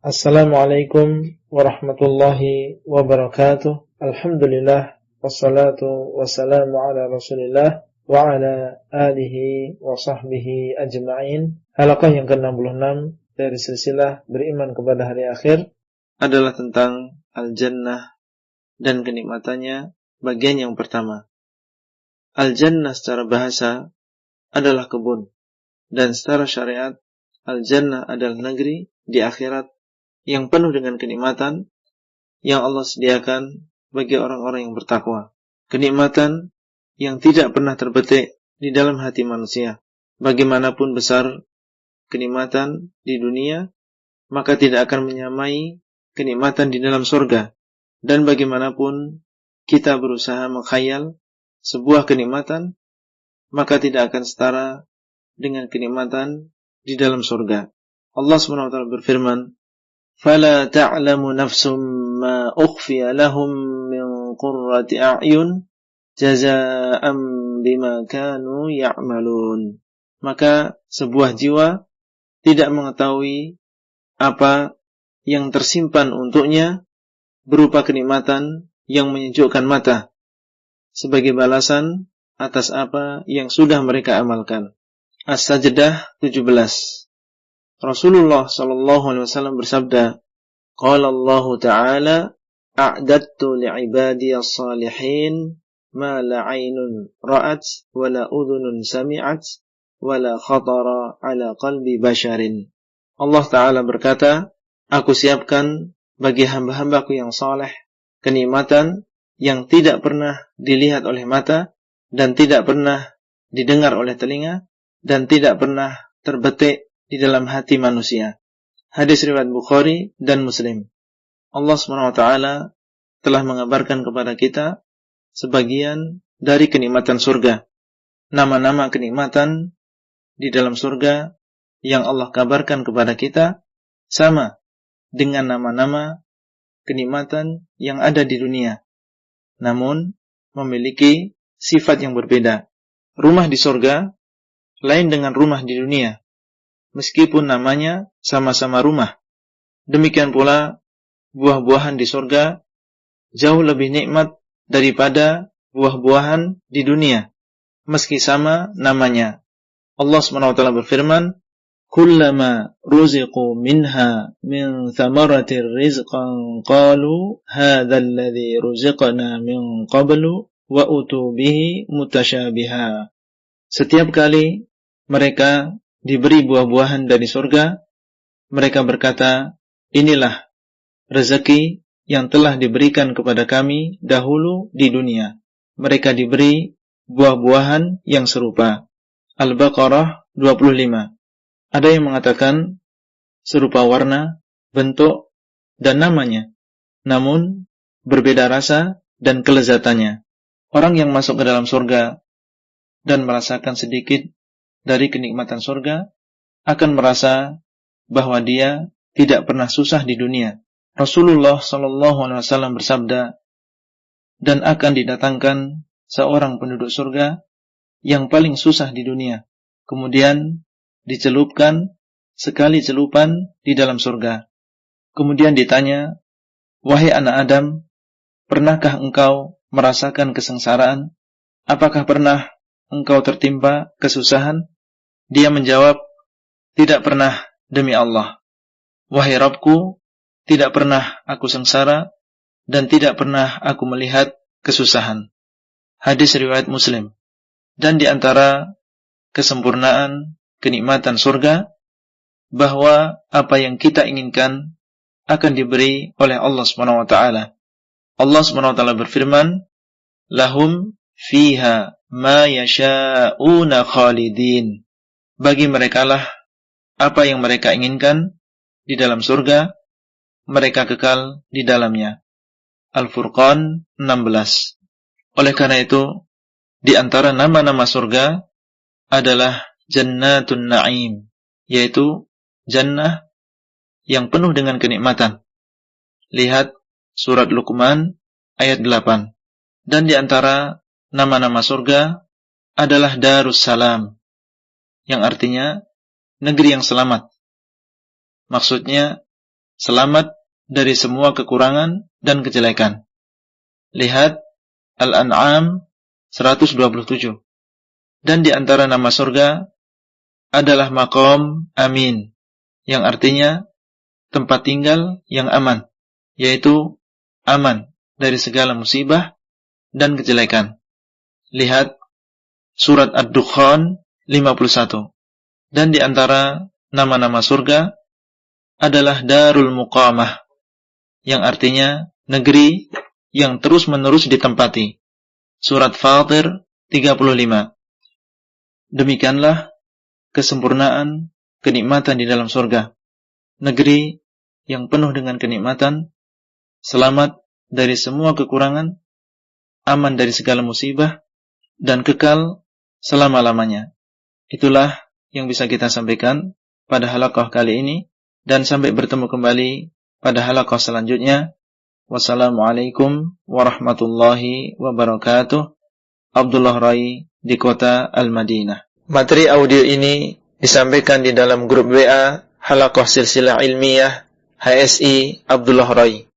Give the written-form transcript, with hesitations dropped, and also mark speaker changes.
Speaker 1: Assalamualaikum warahmatullahi wabarakatuh. Alhamdulillah wassalatu wassalamu ala Rasulillah wa ala alihi wa sahbihi ajma'in. Halaqah yang ke-66 dari silsilah beriman kepada hari akhir adalah tentang al-jannah dan kenikmatannya. Bagian yang pertama, al-jannah secara bahasa adalah kebun, dan secara syariat al-jannah adalah negeri di akhirat yang penuh dengan kenikmatan yang Allah sediakan bagi orang-orang yang bertakwa. Kenikmatan yang tidak pernah terbetik di dalam hati manusia. Bagaimanapun besar kenikmatan di dunia, maka tidak akan menyamai kenikmatan di dalam surga. Dan bagaimanapun kita berusaha mengkhayal sebuah kenikmatan, maka tidak akan setara dengan kenikmatan di dalam surga. Allah SWT berfirman, فَلَا تَعْلَمُ نَفْسٌ مَا أُخْفِيَ لَهُمْ مِنْ قُرَّةِ أَعْيُنٍ جَزَاءً بِمَا كَانُوا يَعْمَلُونَ. Maka sebuah jiwa tidak mengetahui apa yang tersimpan untuknya berupa kenikmatan yang menyejukkan mata sebagai balasan atas apa yang sudah mereka amalkan. As-Sajdah 17. Rasulullah SAW bersabda, Qala Allah Ta'ala, A'dattu li'ibadiyas salihin ma la 'ainun ra'at wa la udhunun sami'at wa la khatara ala qalbi basharin. Allah Ta'ala berkata, Aku siapkan bagi hamba-hambaku yang saleh kenikmatan yang tidak pernah dilihat oleh mata dan tidak pernah didengar oleh telinga dan tidak pernah terbetik di dalam hati manusia. Hadis riwayat Bukhari dan Muslim. Allah SWT telah mengabarkan kepada kita sebagian dari kenikmatan surga. Nama-nama kenikmatan di dalam surga yang Allah kabarkan kepada kita sama dengan nama-nama kenikmatan yang ada di dunia, namun memiliki sifat yang berbeda. Rumah di surga lain dengan rumah di dunia, meskipun namanya sama-sama rumah. Demikian pula buah-buahan di surga jauh lebih nikmat daripada buah-buahan di dunia, meski sama namanya. Allah SWT berfirman, Kullama ruziqu minha min thamaratir rizqan qalu hadha alladhi ruziqna min qablu wa utu bihi mutasyabiha. Setiap kali mereka diberi buah-buahan dari surga, mereka berkata, inilah rezeki yang telah diberikan kepada kami dahulu di dunia. Mereka diberi buah-buahan yang serupa. Al-Baqarah 25. Ada yang mengatakan serupa warna, bentuk, dan namanya, namun berbeda rasa dan kelezatannya. Orang yang masuk ke dalam surga dan merasakan sedikit dari kenikmatan surga akan merasa bahwa dia tidak pernah susah di dunia. Rasulullah SAW bersabda, dan akan didatangkan seorang penduduk surga yang paling susah di dunia, kemudian dicelupkan sekali celupan di dalam surga. Kemudian ditanya, wahai anak Adam, pernahkah engkau merasakan kesengsaraan? Apakah pernah engkau tertimpa kesusahan? Dia menjawab, tidak pernah demi Allah. Wahai Rabbku, tidak pernah aku sengsara dan tidak pernah aku melihat kesusahan. Hadis riwayat Muslim. Dan di antara kesempurnaan kenikmatan surga, bahwa apa yang kita inginkan akan diberi oleh Allah SWT. Allah SWT berfirman, Lahum fiha ma yasha'una khalidin. Bagi merekalah apa yang mereka inginkan di dalam surga, mereka kekal di dalamnya. Al-Furqan 16. Oleh karena itu, di antara nama-nama surga adalah Jannatun Na'im, yaitu jannah yang penuh dengan kenikmatan. Lihat surat Luqman ayat 8. Dan di antara nama-nama surga adalah Darussalam, yang artinya negeri yang selamat. Maksudnya
Speaker 2: selamat dari semua kekurangan dan kejelekan. Lihat Al-An'am 127. Dan di antara nama surga adalah maqam amin, yang artinya tempat tinggal yang aman, yaitu aman dari segala musibah dan kejelekan. Lihat surat Ad-Dukhan 51. Dan di antara nama-nama surga adalah Darul Muqamah, yang artinya negeri yang terus-menerus ditempati. Surat Fatir 35. Demikianlah kesempurnaan kenikmatan di dalam surga. Negeri yang penuh dengan kenikmatan, selamat dari semua kekurangan, aman dari segala musibah, dan kekal selama-lamanya. Itulah yang bisa kita sampaikan pada halaqah kali ini, dan sampai bertemu kembali pada halaqah selanjutnya. Wassalamualaikum warahmatullahi wabarakatuh. Abdullah Rai di kota Al-Madinah. Materi audio ini disampaikan di dalam grup WA Halaqah Silsilah Ilmiah HSI Abdullah Rai.